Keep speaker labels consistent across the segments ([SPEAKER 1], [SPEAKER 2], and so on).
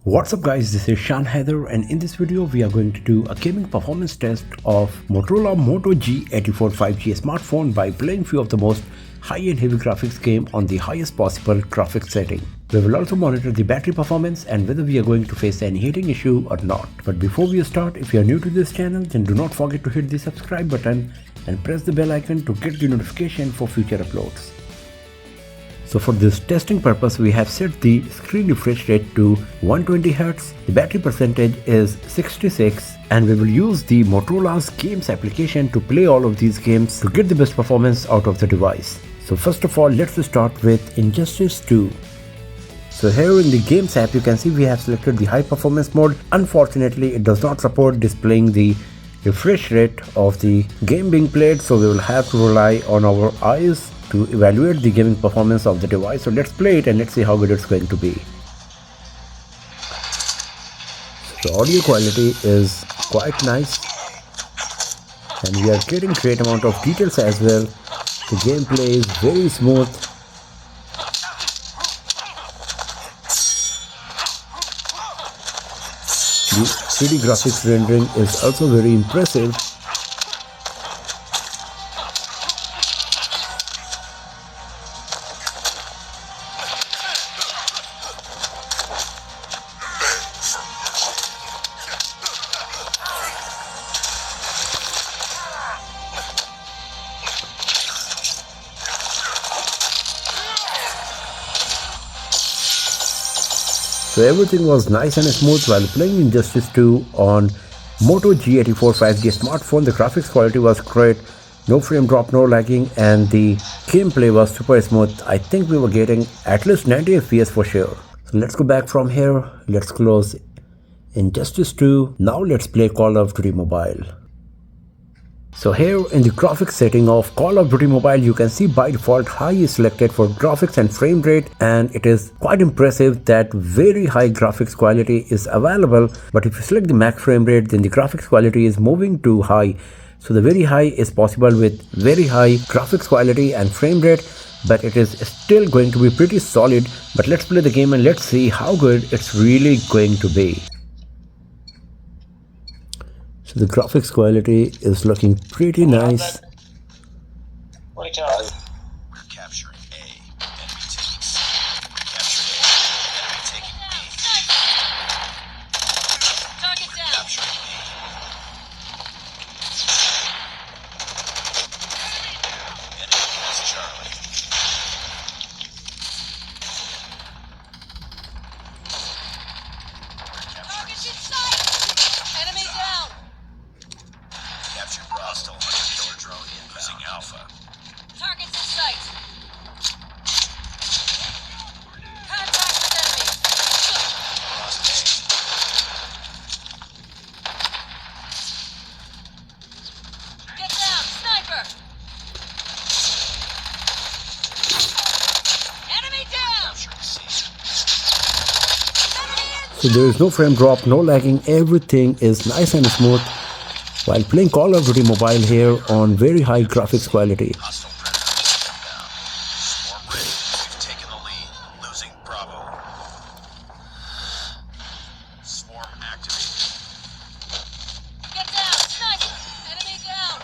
[SPEAKER 1] What's up guys, this is Shan Heather and in this video we are going to do a gaming performance test of Motorola Moto G84 5G smartphone by playing few of the most high-end heavy graphics game on the highest possible graphics setting. We will also monitor the battery performance and whether we are going to face any heating issue or not. But before we start, if you are new to this channel, then do not forget to hit the subscribe button and press the bell icon to get the notification for future uploads. So for this testing purpose, we have set the screen refresh rate to 120Hz, the battery percentage is 66, and we will use the Motorola's games application to play all of these games to get the best performance out of the device. So first of all, let's start with Injustice 2. So here in the games app, you can see we have selected the high performance mode. Unfortunately, it does not support displaying the refresh rate of the game being played, so we will have to rely on our eyes to evaluate the gaming performance of the device. So let's play it and let's see how good it's going to be. The audio quality is quite nice and we are getting great amount of details as well. The gameplay is very smooth. The 3D graphics rendering is also very impressive. So everything was nice and smooth while playing Injustice 2 on Moto G84 5G smartphone. The graphics quality was great, no frame drop, no lagging, and the gameplay was super smooth. I think we were getting at least 90 FPS for sure. So let's go back from here. Let's close Injustice 2. Now let's play Call of Duty Mobile. So here in the graphics setting of Call of Duty Mobile, you can see by default high is selected for graphics and frame rate, and it is quite impressive that very high graphics quality is available. But if you select the max frame rate, then the graphics quality is moving to high. So the very high is possible with very high graphics quality and frame rate, but it is still going to be pretty solid. But let's play the game and let's see how good it's really going to be. So the graphics quality is looking pretty nice.
[SPEAKER 2] We're capturing A, enemy taking C. Captured A, enemy taking B.
[SPEAKER 3] Target down.
[SPEAKER 2] Capturing B. Enemy has Charlie.
[SPEAKER 3] Target in sight. Enemy down.
[SPEAKER 2] Captured hostile hunter-killer drone losing Alpha.
[SPEAKER 3] Targets in sight. Contact with enemy.
[SPEAKER 2] Lost A.
[SPEAKER 3] Get down, sniper. Enemy down.
[SPEAKER 2] Capturing C.
[SPEAKER 3] Enemy in.
[SPEAKER 1] So there is no frame drop, no lagging, everything is nice and smooth while playing Call of Duty Mobile here on very high graphics quality.
[SPEAKER 2] Hostile predators inbound. Swarm ready. We've taken the lead. Losing Bravo. Swarm activated.
[SPEAKER 3] Get down, sniper. Enemy down.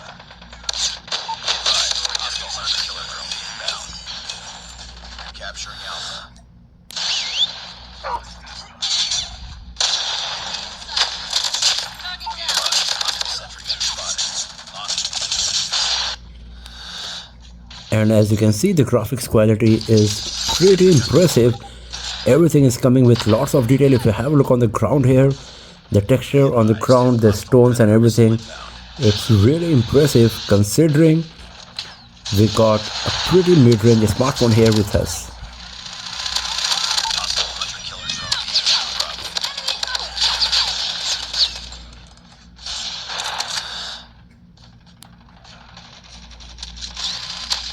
[SPEAKER 2] Hostile hunter-killer drone inbound. Capturing Alpha.
[SPEAKER 3] Target down.
[SPEAKER 2] Hostile sentry gun spotted. Lost B.
[SPEAKER 1] And as you can see, the graphics quality is pretty impressive. Everything is coming with lots of detail. If you have a look on the ground here, the texture on the ground, the stones and everything, it's really impressive considering we got a pretty mid-range smartphone here with us.
[SPEAKER 2] Hostile hunter-killer drone capturing Bravo.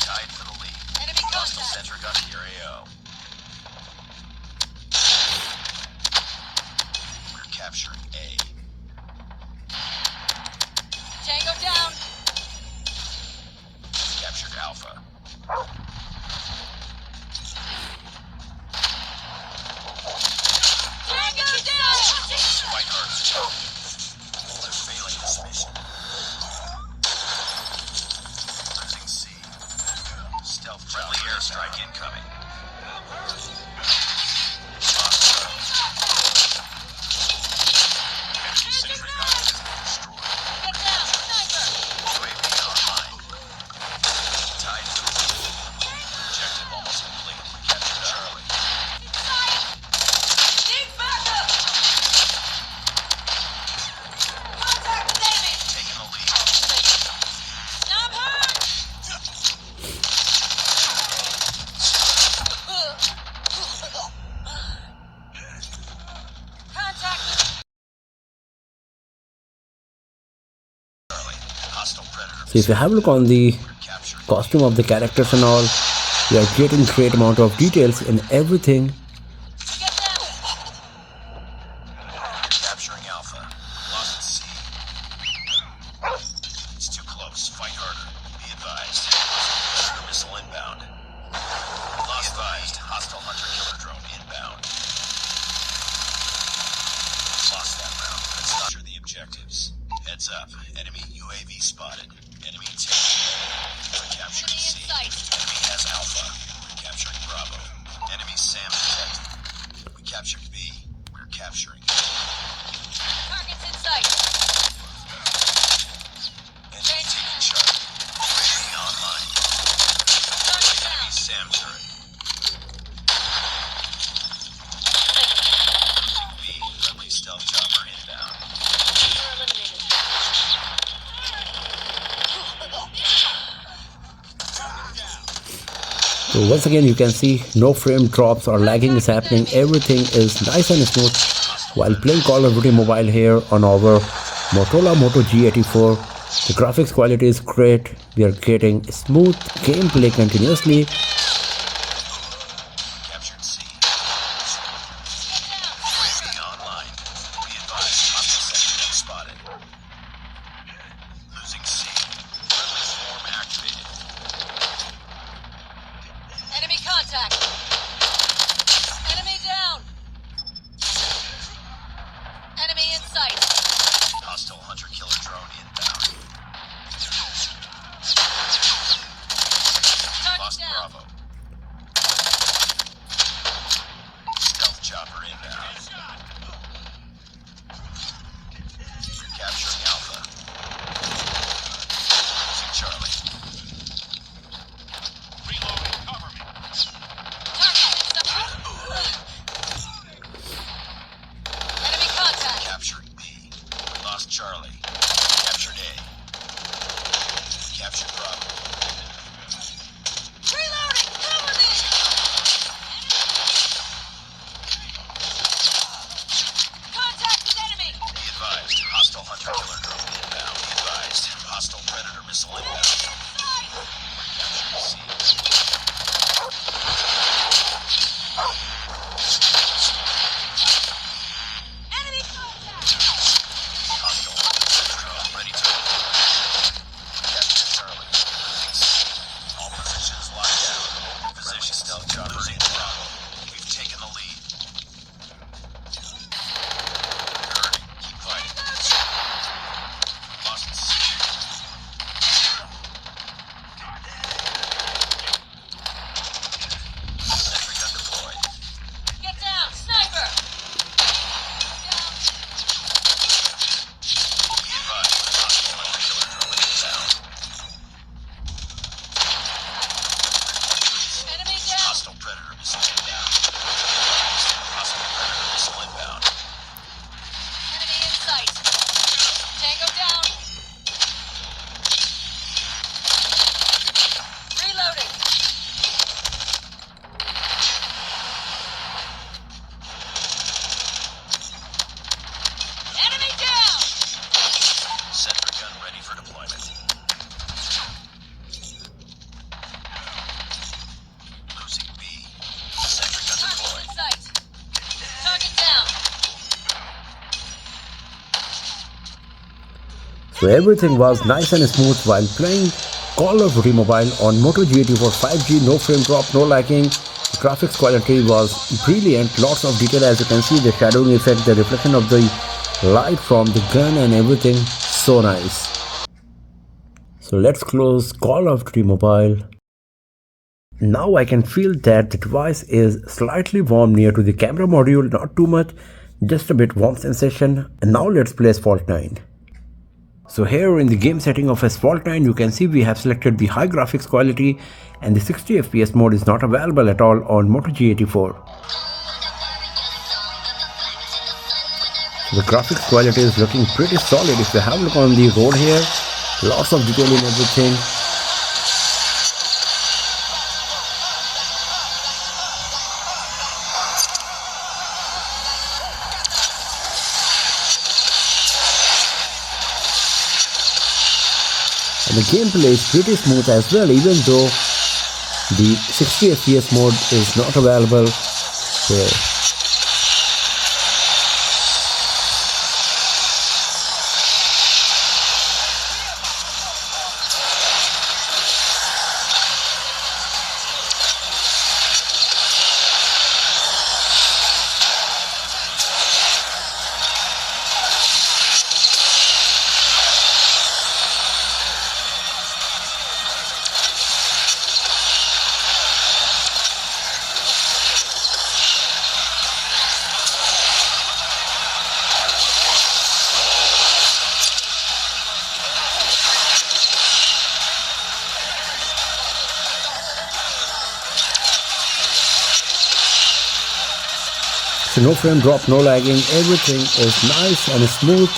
[SPEAKER 2] Tied for the lead.
[SPEAKER 3] Enemy
[SPEAKER 2] Hostile
[SPEAKER 3] contact.
[SPEAKER 2] sentry gun near AO. We're capturing A.
[SPEAKER 3] Tango down.
[SPEAKER 2] Captured Alpha.
[SPEAKER 3] Target you down.
[SPEAKER 2] Fight harder. They're failing this mission. Losing C. Stealth friendly airstrike incoming. Sentry gun has been destroyed.
[SPEAKER 3] Get down! Sniper!
[SPEAKER 2] UAV online. Tied to the lead. Objective almost complete. Capture Charlie.
[SPEAKER 3] Inside! Need backup! Contact with enemy!
[SPEAKER 2] Taking the lead.
[SPEAKER 3] Stop her! Contact with
[SPEAKER 2] Charlie. Hostile predator.
[SPEAKER 1] So if you have a look on the
[SPEAKER 2] Capturing.
[SPEAKER 1] costume of the characters and all, we are getting great amount of details in everything.
[SPEAKER 3] Get down!
[SPEAKER 2] Capturing Alpha. Lost at C. It's too close. Fight harder. Be advised. Predator missile inbound. Lost advised. Hostile hunter-killer drone inbound. Lost that round. Let's capture the objectives. Heads up. Enemy UAV spotted. Enemy taken. We're capturing
[SPEAKER 3] Enemy in
[SPEAKER 2] C.
[SPEAKER 3] sight.
[SPEAKER 2] Enemy has Alpha. We're capturing Bravo. Enemy SAM detected. We captured B. We're capturing.
[SPEAKER 3] Targets in sight!
[SPEAKER 2] Enemy taking Charlie. UAV online.
[SPEAKER 3] Target
[SPEAKER 2] Enemy
[SPEAKER 3] down!
[SPEAKER 2] SAM turret. B. Friendly stealth chopper inbound.
[SPEAKER 3] You're eliminated.
[SPEAKER 1] So once again you can see no frame drops or lagging is happening. Everything is nice and smooth while playing Call of Duty Mobile here on our Motorola Moto G84. The graphics quality is great. We are getting smooth gameplay continuously.
[SPEAKER 2] Captured C. UAV online. Be advised. Hostile sector gun spotted. Losing C. Friendly swarm activated.
[SPEAKER 3] Enemy contact! Enemy down! Enemy in sight!
[SPEAKER 2] Hostile hunter-killer drone inbound.
[SPEAKER 3] Target
[SPEAKER 2] Lost
[SPEAKER 3] down!
[SPEAKER 2] Bravo. Stealth chopper inbound. We're capturing Alpha. Losing Charlie. Reloading. Cover me.
[SPEAKER 3] Target in sight! Enemy contact!
[SPEAKER 2] Capturing B. We lost Charlie. Captured A. Captured Bravo.
[SPEAKER 3] Reloading! Cover me! Contact with enemy!
[SPEAKER 2] Be advised. Hostile hunter-killer drone inbound. Be advised. Hostile predator missile inbound.
[SPEAKER 3] Inside!
[SPEAKER 2] Capturing C.
[SPEAKER 3] Enemy contact!
[SPEAKER 2] Hostile hunter-killer drone ready to deploy. Captured Charlie. Losing C. All positions locked down. Position stealth chopper in Bravo. We've taken the lead. Hurting. Keep fighting. Lost C. Sentry gun deployed.
[SPEAKER 3] Get down! Sniper! Down!
[SPEAKER 2] Be advised. Hostile hunter-killer drone inbound.
[SPEAKER 3] Enemy down!
[SPEAKER 2] Hostile predator missile inbound. Hostile predator missile inbound.
[SPEAKER 3] Enemy in sight! Tango down! Reloading! Enemy down!
[SPEAKER 2] Sentry gun ready for deployment. Losing B. Sentry gun
[SPEAKER 3] Target
[SPEAKER 2] deployed.
[SPEAKER 3] in sight! Target down!
[SPEAKER 1] So everything was nice and smooth while playing Call of Duty Mobile on Moto G84 5G. No frame drop, no lagging. The graphics quality was brilliant. Lots of detail, as you can see, the shadowing effect, the reflection of the Light from the gun and everything, so nice. So let's close Call of Duty Mobile. Now I can feel that the device is slightly warm near to the camera module, not too much, just a bit warm sensation. And now let's play Asphalt 9. So here in the game setting of Asphalt 9, you can see we have selected the high graphics quality and the 60 FPS mode is not available at all on Moto G84. So the graphics quality is looking pretty solid. If you have a look on the road here, lots of detail in everything. And the gameplay is pretty smooth as well, even though the 60 FPS mode is not available here. So no frame drop, no lagging, everything is nice and smooth,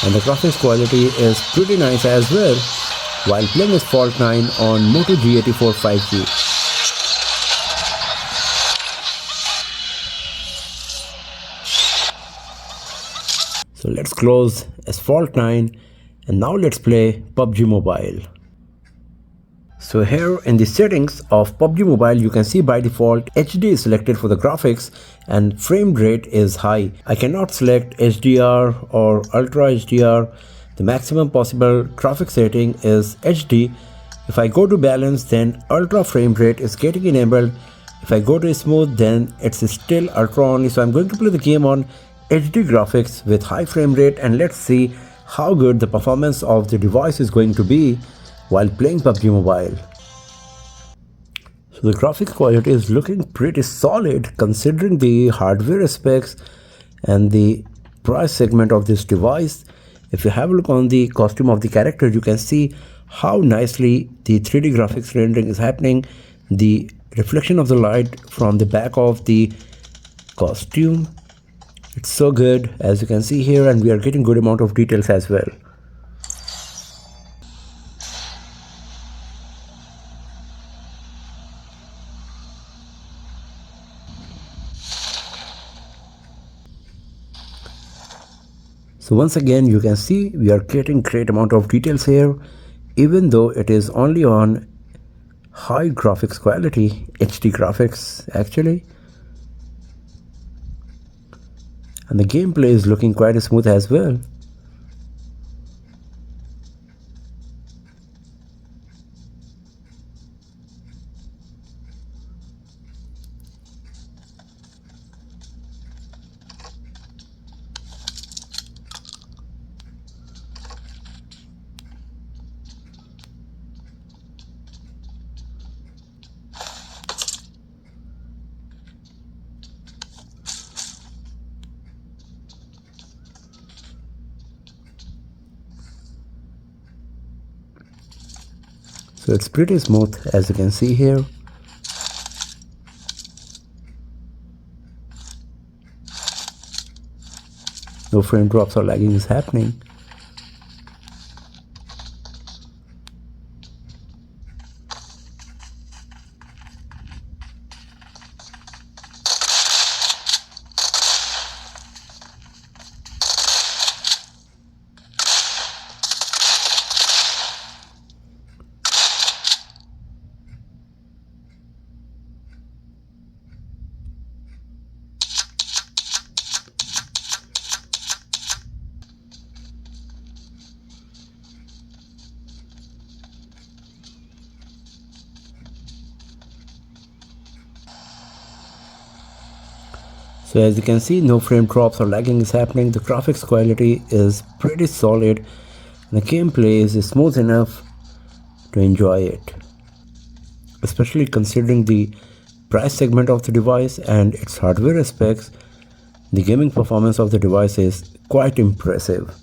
[SPEAKER 1] and the graphics quality is pretty nice as well while playing Asphalt 9 on Moto G84 5G. So let's close Asphalt 9 and now let's play PUBG Mobile. So here in the settings of PUBG Mobile, you can see by default HD is selected for the graphics and frame rate is high. I cannot select HDR or Ultra HDR. The maximum possible graphic setting is HD. If I go to balance, then Ultra frame rate is getting enabled. If I go to smooth, then it's still Ultra only. So I'm going to play the game on HD graphics with high frame rate, and let's see how good the performance of the device is going to be while playing PUBG Mobile. So the graphics quality is looking pretty solid considering the hardware specs and the price segment of this device. If you have a look on the costume of the character, you can see how nicely the 3D graphics rendering is happening. The reflection of the light from the back of the costume, it's so good as you can see here, and we are getting good amount of details as well. So once again, you can see we are getting great amount of details here, even though it is only on high graphics quality, HD graphics actually. And the gameplay is looking quite smooth as well. So it's pretty smooth as you can see here. No frame drops or lagging is happening. So as you can see, no frame drops or lagging is happening. The graphics quality is pretty solid and the gameplay is smooth enough to enjoy it, especially considering the price segment of the device and its hardware specs. The gaming performance of the device is quite impressive.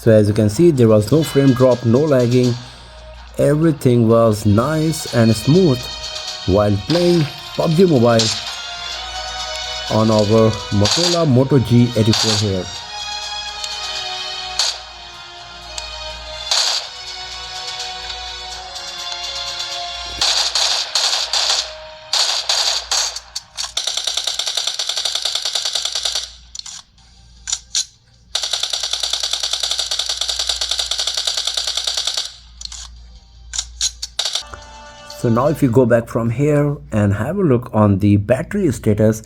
[SPEAKER 1] So as you can see, there was no frame drop, no lagging. Everything was nice and smooth while playing PUBG Mobile on our Motorola Moto G84 here. So now if you go back from here and have a look on the battery status,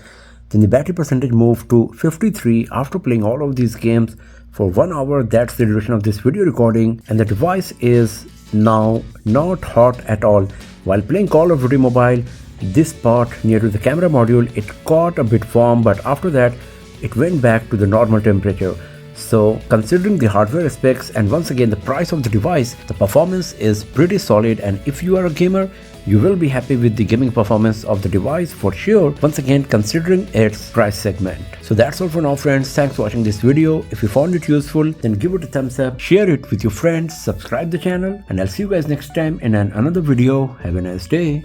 [SPEAKER 1] then the battery percentage moved to 53 after playing all of these games for 1 hour. That's the duration of this video recording, and the device is now not hot at all. While playing Call of Duty Mobile, this part near to the camera module, it got a bit warm, but after that it went back to the normal temperature. So considering the hardware specs and once again the price of the device, the performance is pretty solid, and if you are a gamer, you will be happy with the gaming performance of the device for sure, once again considering its price segment. So that's all for now friends. Thanks for watching this video. If you found it useful, then give it a thumbs up, share it with your friends, subscribe the channel, and I'll see you guys next time in another video. Have a nice day.